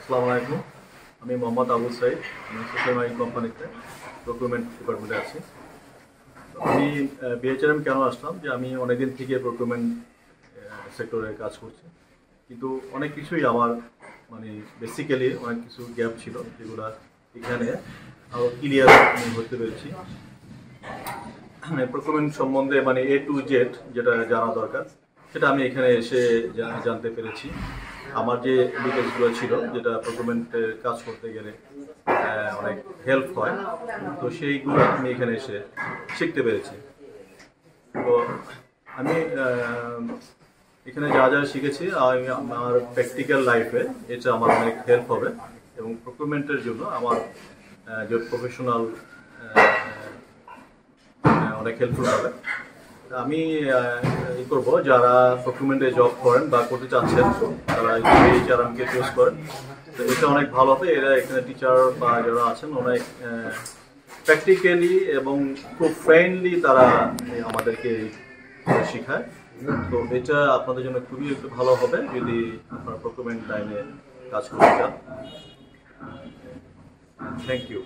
আসসালামু আলাইকুম। আমি মোহাম্মদ আবু সাইদ। আমি সোশ্যাল মার্কেটিং কোম্পানিতে প্রক্রিউরমেন্ট ডিপার্টমেন্টে আছি। আমি বিএচআরএম কেন আসলাম, যে আমি অনেকদিন থেকে প্রক্রিউরমেন্ট সেক্টরে কাজ করছি, কিন্তু অনেক কিছুই আমার মানে বেসিক্যালি অনেক কিছু গ্যাপ ছিল, যেগুলো এখানে আরও ক্লিয়ার হতে পেরেছি। প্রক্রিউরমেন্ট সম্বন্ধে মানে A to Z যেটা জানা দরকার, সেটা আমি এখানে এসে জানতে পেরেছি। আমার যে ডিটেলসগুলো ছিল, যেটা প্রক্রিউরমেন্টে কাজ করতে গেলে অনেক হেল্প হয়, তো সেইগুলো আমি এখানে এসে শিখতে পেরেছি। তো আমি এখানে যা যা শিখেছি, আমি আমার প্র্যাকটিক্যাল লাইফে এটা আমার অনেক হেল্প হবে, এবং প্রক্রিউরমেন্টের জন্য আমার যে প্রফেশনাল অনেক হেল্পফুল হবে। আমি করবো, যারা প্রক্রিউরমেন্টে জব করেন বা করতে চাচ্ছেন, তারা বিএচআরএমকে চুজ করেন। তো এটা অনেক ভালো হবে। এরা এখানে টিচার বা যারা আছেন, অনেক প্র্যাকটিক্যালি এবং খুব ফ্রেন্ডলি তারা আমাদেরকে শেখায়। তো এটা আপনাদের জন্য খুবই একটু ভালো হবে যদি আপনারা প্রক্রিউরমেন্ট লাইনে কাজ করতে চান। Thank you.